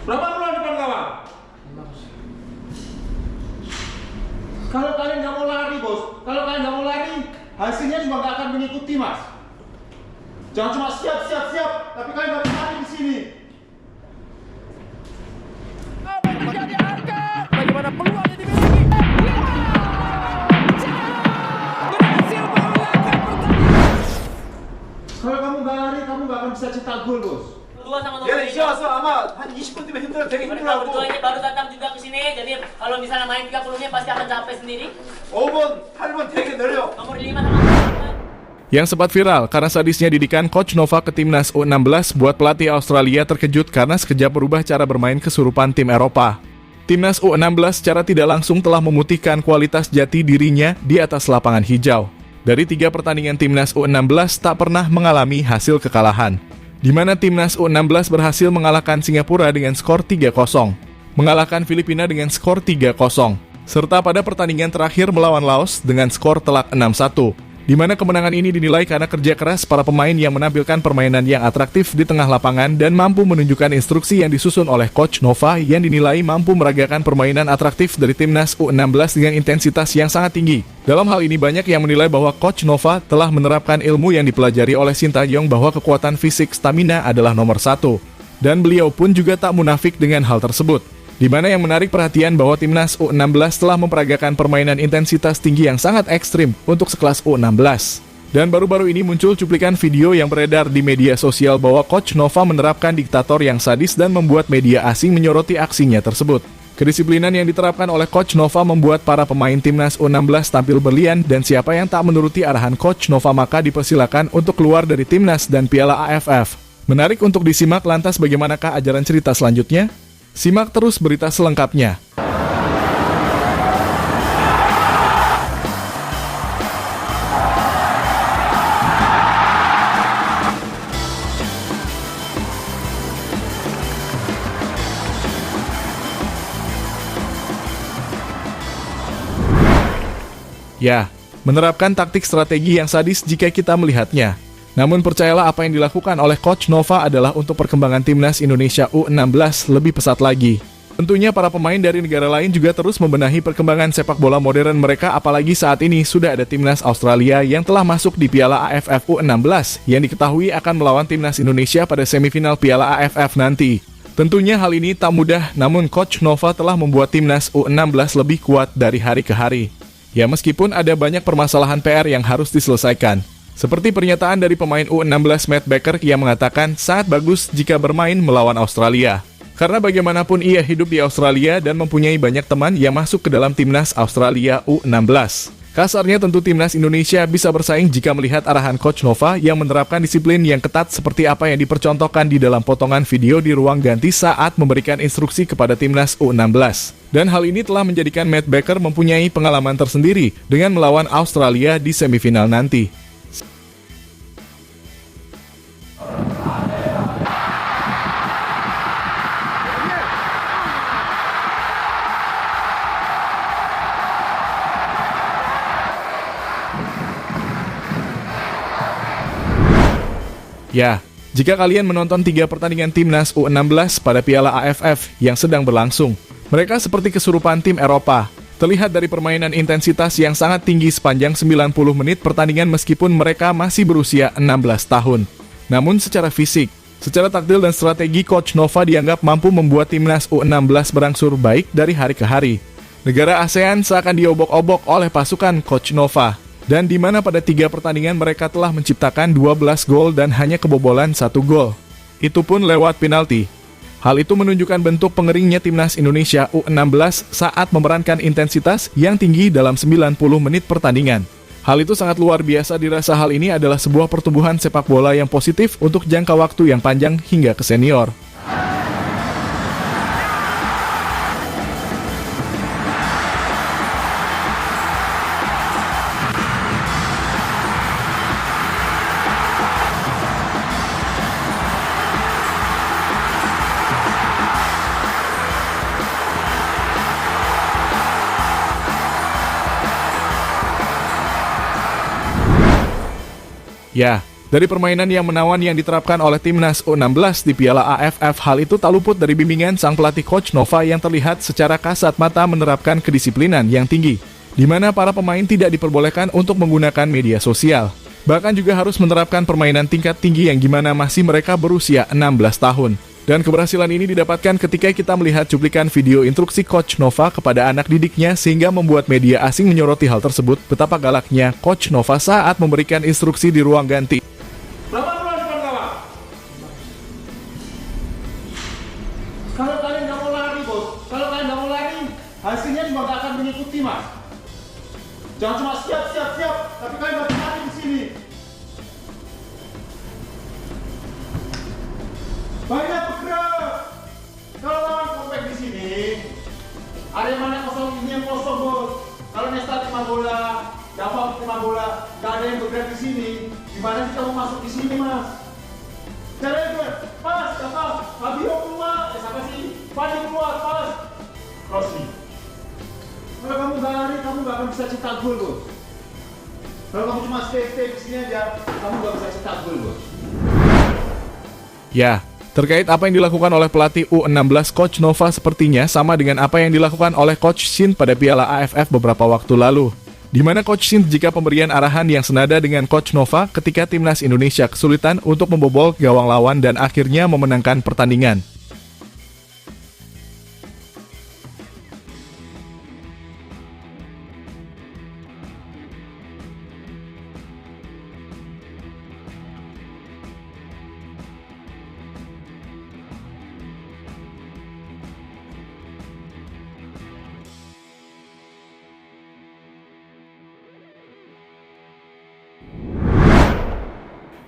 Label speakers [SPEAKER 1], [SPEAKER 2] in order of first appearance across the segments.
[SPEAKER 1] Berapa peluang depan gawang? Kalau kalian nggak mau lari, bos. Kalau kalian nggak mau lari, hasilnya juga nggak akan mengikuti, mas. Jangan cuma siap, tapi kalian nggak bisa lari di sini.
[SPEAKER 2] Bagaimana peluang yang dimiliki? Berhasil mengulangan pertandingan.
[SPEAKER 1] Kalau kamu nggak lari, kamu nggak akan bisa cetak gol, bos.
[SPEAKER 3] Berdua sama nomor
[SPEAKER 4] 얘는
[SPEAKER 3] tiga.
[SPEAKER 4] 이제 와서 아마 한 20분 뒤면 힘들어 되게
[SPEAKER 3] Mereka
[SPEAKER 4] 힘들어하고
[SPEAKER 3] berdua ini baru datang juga ke sini, jadi kalau misalnya main 30 menit pasti akan capek sendiri.
[SPEAKER 4] 5번, 8번 되게 느려.
[SPEAKER 3] Nomor 5 sama nomor 4.
[SPEAKER 5] Yang sempat viral karena sadisnya didikan Coach Nova ke timnas U16 buat pelatih Australia terkejut karena sekejap berubah cara bermain kesurupan tim Eropa. Timnas U16 secara tidak langsung telah memutihkan kualitas jati dirinya di atas lapangan hijau. Dari 3 pertandingan timnas U16 tak pernah mengalami hasil kekalahan, di mana timnas U16 berhasil mengalahkan Singapura dengan skor 3-0, mengalahkan Filipina dengan skor 3-0, serta pada pertandingan terakhir melawan Laos dengan skor telak 6-1, di mana kemenangan ini dinilai karena kerja keras para pemain yang menampilkan permainan yang atraktif di tengah lapangan dan mampu menunjukkan instruksi yang disusun oleh Coach Nova yang dinilai mampu meragakan permainan atraktif dari timnas U16 dengan intensitas yang sangat tinggi. Dalam hal ini banyak yang menilai bahwa Coach Nova telah menerapkan ilmu yang dipelajari oleh Sintayong bahwa kekuatan fisik stamina adalah nomor 1. Dan beliau pun juga tak munafik dengan hal tersebut. Di mana yang menarik perhatian bahwa timnas U16 telah memperagakan permainan intensitas tinggi yang sangat ekstrim untuk sekelas U16. Dan baru-baru ini muncul cuplikan video yang beredar di media sosial bahwa Coach Nova menerapkan diktator yang sadis dan membuat media asing menyoroti aksinya tersebut. Kedisiplinan yang diterapkan oleh Coach Nova membuat para pemain timnas U16 tampil berlian dan siapa yang tak menuruti arahan Coach Nova maka dipersilakan untuk keluar dari timnas dan Piala AFF. Menarik untuk disimak, lantas bagaimanakah ajaran cerita selanjutnya? Simak terus berita selengkapnya. Ya, menerapkan taktik strategi yang sadis jika kita melihatnya. Namun percayalah apa yang dilakukan oleh Coach Nova adalah untuk perkembangan timnas Indonesia U16 lebih pesat lagi. Tentunya para pemain dari negara lain juga terus membenahi perkembangan sepak bola modern mereka, apalagi saat ini sudah ada timnas Australia yang telah masuk di Piala AFF U16 yang diketahui akan melawan timnas Indonesia pada semifinal Piala AFF nanti. Tentunya hal ini tak mudah, namun Coach Nova telah membuat timnas U16 lebih kuat dari hari ke hari. Ya, meskipun ada banyak permasalahan PR yang harus diselesaikan. Seperti pernyataan dari pemain U16 Matt Baker yang mengatakan sangat bagus jika bermain melawan Australia. Karena bagaimanapun ia hidup di Australia dan mempunyai banyak teman yang masuk ke dalam timnas Australia U16. Kasarnya tentu timnas Indonesia bisa bersaing jika melihat arahan Coach Nova yang menerapkan disiplin yang ketat seperti apa yang dipercontohkan di dalam potongan video di ruang ganti saat memberikan instruksi kepada timnas U16. Dan hal ini telah menjadikan Matt Baker mempunyai pengalaman tersendiri dengan melawan Australia di semifinal nanti. Ya, jika kalian menonton 3 pertandingan timnas U16 pada Piala AFF yang sedang berlangsung, mereka seperti kesurupan tim Eropa. Terlihat dari permainan intensitas yang sangat tinggi sepanjang 90 menit pertandingan meskipun mereka masih berusia 16 tahun. Namun secara fisik, secara taktil dan strategi Coach Nova dianggap mampu membuat timnas U16 berangsur baik dari hari ke hari. Negara ASEAN seakan diobok-obok oleh pasukan Coach Nova. Dan di mana pada 3 pertandingan mereka telah menciptakan 12 gol dan hanya kebobolan 1 gol. Itu pun lewat penalti. Hal itu menunjukkan bentuk pengeringnya timnas Indonesia U16 saat memerankan intensitas yang tinggi dalam 90 menit pertandingan. Hal itu sangat luar biasa dirasa hal ini adalah sebuah pertumbuhan sepak bola yang positif untuk jangka waktu yang panjang hingga ke senior. Ya, Dari permainan yang menawan yang diterapkan oleh timnas U16 di Piala AFF, hal itu tak luput dari bimbingan sang pelatih Coach Nova yang terlihat secara kasat mata menerapkan kedisiplinan yang tinggi, di mana para pemain tidak diperbolehkan untuk menggunakan media sosial. Bahkan juga harus menerapkan permainan tingkat tinggi yang gimana masih mereka berusia 16 tahun. Dan keberhasilan ini didapatkan ketika kita melihat cuplikan video instruksi Coach Nova kepada anak didiknya sehingga membuat media asing menyoroti hal tersebut, betapa galaknya Coach Nova saat memberikan instruksi di ruang ganti.
[SPEAKER 1] Berapa bulan depan kawan? Kalau kalian nggak mau lari, bos. Kalau kalian nggak mau lari, hasilnya juga nggak akan mengikuti, mas. Jangan cuma siap, tapi kalian nggak bisa lari di sini. Banyak bergerak. Kalau lawan kompak di sini, ada yang mana kosong, ini yang kosong, bos. Kalau Nesta terima bola, Dafa terima bola, nggak ada yang bergerak di sini. Gimana kita mau masuk di sini, mas? Caranya pas, Dafa, Fabio keluar, siapa sih? Fadi keluar, pas. Crossing. Kalau kamu nggak lari, kamu nggak akan bisa cetak gol, bos. Kalau kamu cuma stay di sini aja, kamu nggak bisa cetak gol, bos.
[SPEAKER 5] Ya, terkait apa yang dilakukan oleh pelatih U16 Coach Nova sepertinya sama dengan apa yang dilakukan oleh Coach Shin pada Piala AFF beberapa waktu lalu. Di mana Coach Shin jika pemberian arahan yang senada dengan Coach Nova ketika timnas Indonesia kesulitan untuk membobol gawang lawan dan akhirnya memenangkan pertandingan.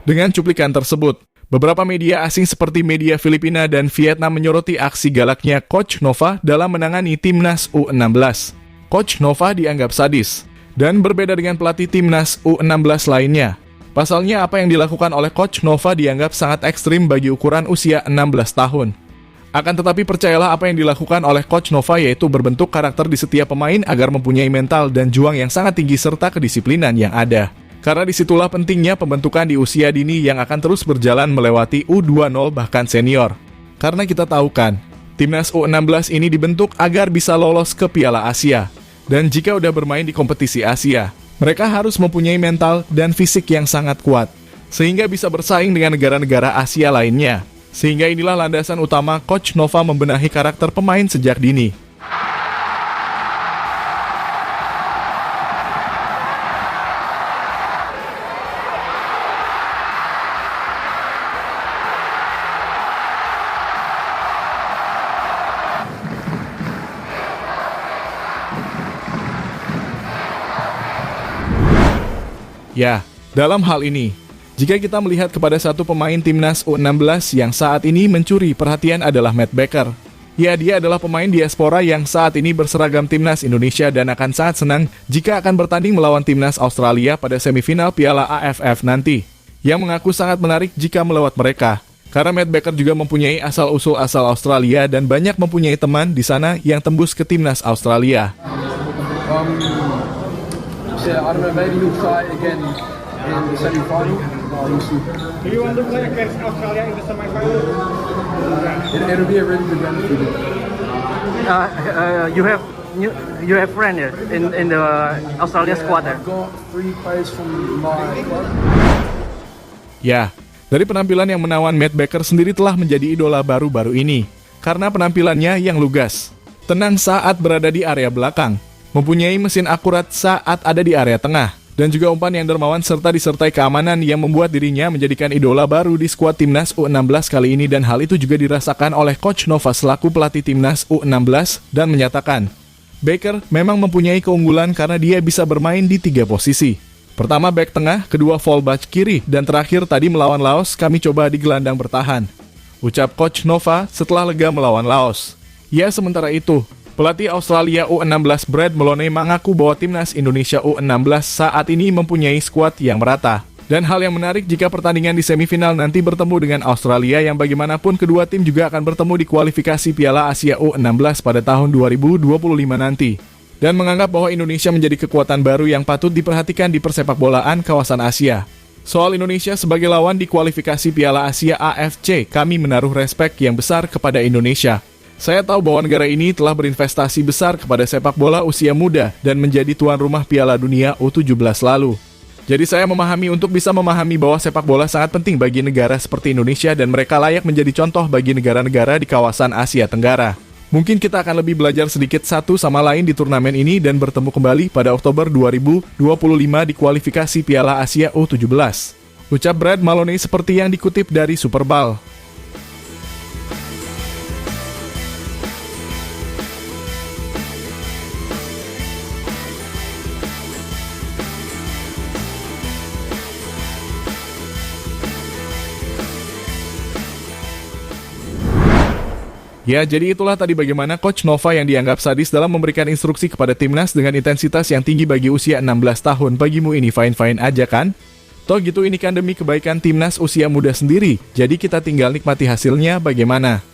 [SPEAKER 5] Dengan cuplikan tersebut, beberapa media asing seperti media Filipina dan Vietnam menyoroti aksi galaknya Coach Nova dalam menangani timnas U16. Coach Nova dianggap sadis, dan berbeda dengan pelatih timnas U16 lainnya. Pasalnya apa yang dilakukan oleh Coach Nova dianggap sangat ekstrim bagi ukuran usia 16 tahun. Akan tetapi percayalah apa yang dilakukan oleh Coach Nova yaitu berbentuk karakter di setiap pemain agar mempunyai mental dan juang yang sangat tinggi serta kedisiplinan yang ada. Karena disitulah pentingnya pembentukan di usia dini yang akan terus berjalan melewati U20 bahkan senior. Karena kita tahu kan, timnas U16 ini dibentuk agar bisa lolos ke Piala Asia. Dan jika udah bermain di kompetisi Asia, mereka harus mempunyai mental dan fisik yang sangat kuat, sehingga bisa bersaing dengan negara-negara Asia lainnya. Sehingga inilah landasan utama Coach Nova membenahi karakter pemain sejak dini. Ya, dalam hal ini, jika kita melihat kepada satu pemain timnas U16 yang saat ini mencuri perhatian adalah Matt Baker. Ya, dia adalah pemain diaspora yang saat ini berseragam timnas Indonesia dan akan sangat senang jika akan bertanding melawan timnas Australia pada semifinal Piala AFF nanti. Yang mengaku sangat menarik jika melewat mereka, karena Matt Baker juga mempunyai asal-usul asal Australia dan banyak mempunyai teman di sana yang tembus ke timnas Australia.
[SPEAKER 6] Yeah, I don't know, maybe he'll try again in the semi-final. We'll see.
[SPEAKER 7] Do you want to play against Australia in the semi-final?
[SPEAKER 6] It'll be a really good game for you.
[SPEAKER 8] You have friends in the Australia squad there.
[SPEAKER 6] I've got 3 players from my club.
[SPEAKER 5] Ya, dari penampilan yang menawan, Matt Baker sendiri telah menjadi idola baru-baru ini. Karena penampilannya yang lugas, tenang saat berada di area belakang, mempunyai mesin akurat saat ada di area tengah, dan juga umpan yang dermawan serta disertai keamanan yang membuat dirinya menjadikan idola baru di skuad timnas U16 kali ini, dan hal itu juga dirasakan oleh Coach Nova selaku pelatih timnas U16 dan menyatakan, Baker memang mempunyai keunggulan karena dia bisa bermain di 3 posisi. Pertama back tengah, kedua fullback kiri, dan terakhir tadi melawan Laos kami coba di gelandang bertahan. Ucap Coach Nova setelah lega melawan Laos. Ya, sementara itu, pelatih Australia U16 Brad Maloney mengaku bahwa timnas Indonesia U16 saat ini mempunyai skuad yang merata. Dan hal yang menarik jika pertandingan di semifinal nanti bertemu dengan Australia yang bagaimanapun kedua tim juga akan bertemu di kualifikasi Piala Asia U16 pada tahun 2025 nanti. Dan menganggap bahwa Indonesia menjadi kekuatan baru yang patut diperhatikan di persepakbolaan kawasan Asia. Soal Indonesia sebagai lawan di kualifikasi Piala Asia AFC, kami menaruh respek yang besar kepada Indonesia. Saya tahu bahwa negara ini telah berinvestasi besar kepada sepak bola usia muda dan menjadi tuan rumah Piala Dunia U17 lalu. Jadi saya memahami untuk bisa memahami bahwa sepak bola sangat penting bagi negara seperti Indonesia dan mereka layak menjadi contoh bagi negara-negara di kawasan Asia Tenggara. Mungkin kita akan lebih belajar sedikit satu sama lain di turnamen ini dan bertemu kembali pada Oktober 2025 di kualifikasi Piala Asia U17. Ucap Brad Maloney seperti yang dikutip dari Superball. Ya, jadi itulah tadi bagaimana Coach Nova yang dianggap sadis dalam memberikan instruksi kepada timnas dengan intensitas yang tinggi bagi usia 16 tahun. Bagimu ini fine-fine aja kan? Toh gitu ini kan demi kebaikan timnas usia muda sendiri, jadi kita tinggal nikmati hasilnya bagaimana.